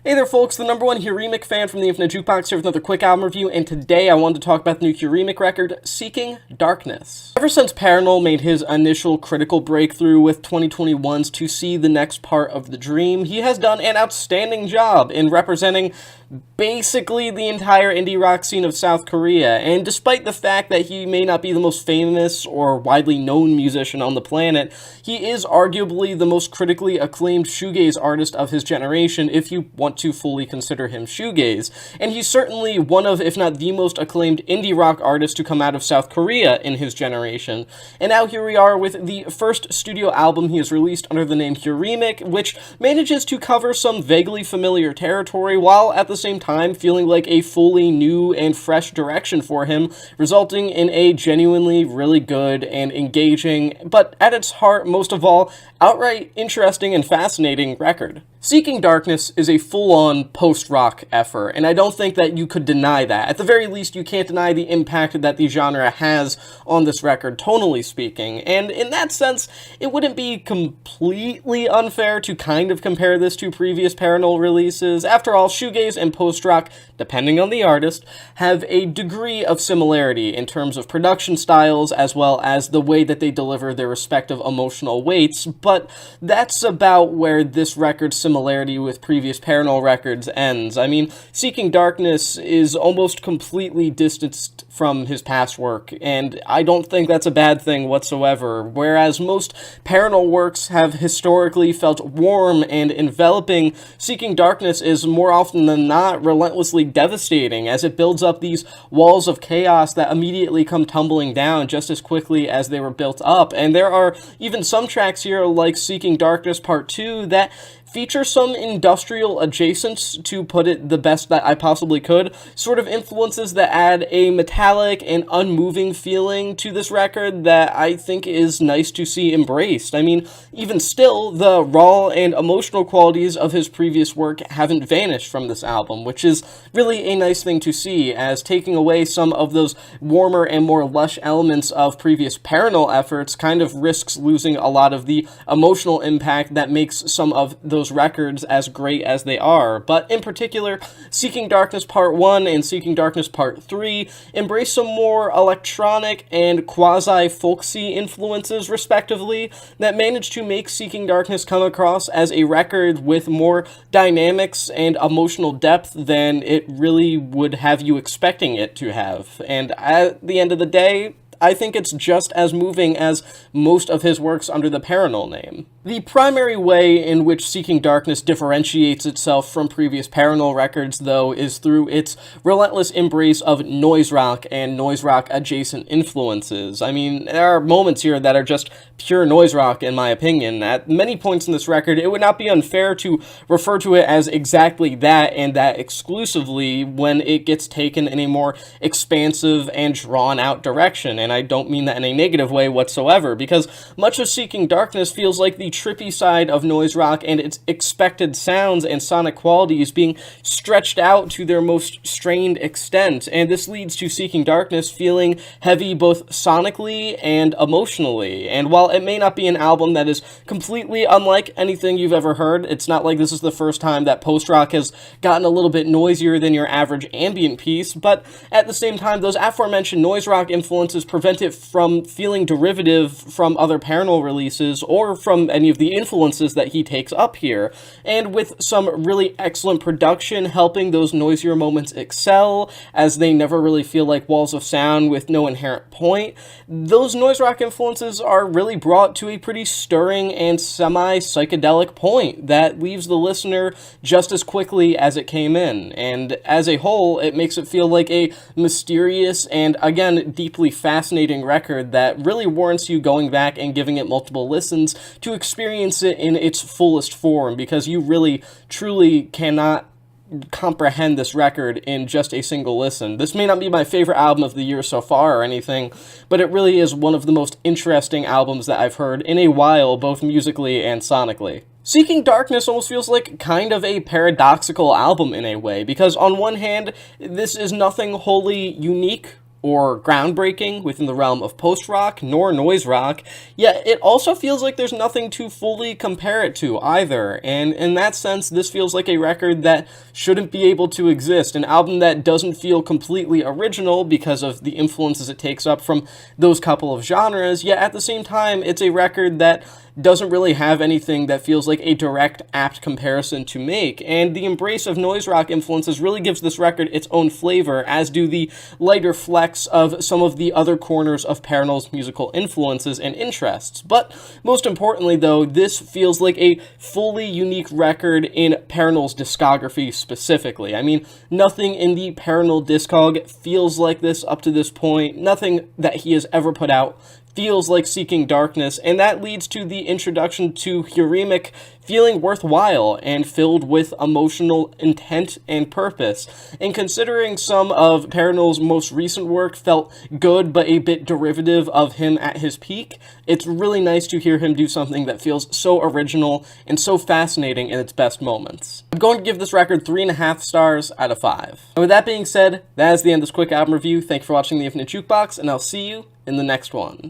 Hey there folks, the number one Huremic fan from the Infinite Jukebox here with another quick album review, and today I wanted to talk about the new Huremic record, Seeking Darkness. Ever since Parannoul made his initial critical breakthrough with 2021's To See the Next Part of the Dream, he has done an outstanding job in representing basically the entire indie rock scene of South Korea, and despite the fact that he may not be the most famous or widely known musician on the planet, he is arguably the most critically acclaimed shoegaze artist of his generation if you want to fully consider him shoegaze, and he's certainly one of, if not the most acclaimed indie rock artist to come out of South Korea in his generation. And now here we are with the first studio album he has released under the name Huremic, which manages to cover some vaguely familiar territory while at the same time feeling like a fully new and fresh direction for him, resulting in a genuinely really good and engaging, but at its heart, most of all, outright interesting and fascinating record. Seeking Darkness is a full-on post-rock effort, and I don't think that you could deny that. At the very least, you can't deny the impact that the genre has on this record, tonally speaking, and in that sense, it wouldn't be completely unfair to kind of compare this to previous Parannoul releases. After all, shoegaze and post-rock, depending on the artist, have a degree of similarity in terms of production styles as well as the way that they deliver their respective emotional weights, but that's about where this record's similarity with previous Parannoul records ends. I mean, Seeking Darkness is almost completely distanced from his past work, and I don't think that's a bad thing whatsoever. Whereas most Parannoul works have historically felt warm and enveloping, Seeking Darkness is more often than not relentlessly devastating, as it builds up these walls of chaos that immediately come tumbling down just as quickly as they were built up. And there are even some tracks here, like Seeking Darkness Part 2, that feature some industrial adjacents, to put it the best that I possibly could, sort of influences that add a metallic and unmoving feeling to this record that I think is nice to see embraced. I mean, even still, the raw and emotional qualities of his previous work haven't vanished from this album, which is really a nice thing to see, as taking away some of those warmer and more lush elements of previous Parannoul efforts kind of risks losing a lot of the emotional impact that makes some of those records as great as they are. But in particular, Seeking Darkness Part 1 and Seeking Darkness Part 3 embrace some more electronic and quasi-folksy influences, respectively, that manage to make Seeking Darkness come across as a record with more dynamics and emotional depth than it really would have you expecting it to have. And at the end of the day, I think it's just as moving as most of his works under the Parannoul name. The primary way in which Seeking Darkness differentiates itself from previous Parannoul records, though, is through its relentless embrace of noise rock and noise rock adjacent influences. I mean, there are moments here that are just pure noise rock, in my opinion. At many points in this record, it would not be unfair to refer to it as exactly that, and that exclusively, when it gets taken in a more expansive and drawn-out direction. And I don't mean that in a negative way whatsoever, because much of Seeking Darkness feels like the trippy side of noise rock and its expected sounds and sonic qualities being stretched out to their most strained extent, and this leads to Seeking Darkness feeling heavy both sonically and emotionally. And while it may not be an album that is completely unlike anything you've ever heard, it's not like this is the first time that post-rock has gotten a little bit noisier than your average ambient piece, but at the same time, those aforementioned noise rock influences prevent it from feeling derivative from other Parannoul releases or from any of the influences that he takes up here. And with some really excellent production helping those noisier moments excel, as they never really feel like walls of sound with no inherent point, those noise rock influences are really brought to a pretty stirring and semi-psychedelic point that leaves the listener just as quickly as it came in. And as a whole, it makes it feel like a mysterious and, again, deeply fascinating record that really warrants you going back and giving it multiple listens to experience it in its fullest form, because you really, truly cannot comprehend this record in just a single listen. This may not be my favorite album of the year so far or anything, but it really is one of the most interesting albums that I've heard in a while, both musically and sonically. Seeking Darkness almost feels like kind of a paradoxical album in a way, because on one hand, this is nothing wholly unique or groundbreaking within the realm of post-rock, nor noise rock, yet it also feels like there's nothing to fully compare it to either, and in that sense, this feels like a record that shouldn't be able to exist, an album that doesn't feel completely original because of the influences it takes up from those couple of genres, yet at the same time, it's a record that doesn't really have anything that feels like a direct, apt comparison to make, and the embrace of noise rock influences really gives this record its own flavor, as do the lighter flecks of some of the other corners of Parannoul's musical influences and interests. But most importantly, though, this feels like a fully unique record in Parannoul's discography specifically. I mean, nothing in the Parannoul discog feels like this up to this point, nothing that he has ever put out feels like Seeking Darkness, and that leads to the introduction to Huremic feeling worthwhile and filled with emotional intent and purpose. And considering some of Parannoul's most recent work felt good but a bit derivative of him at his peak, it's really nice to hear him do something that feels so original and so fascinating in its best moments. I'm going to give this record 3.5 stars out of 5. And with that being said, that is the end of this quick album review. Thank you for watching The Infinite Jukebox, and I'll see you in the next one.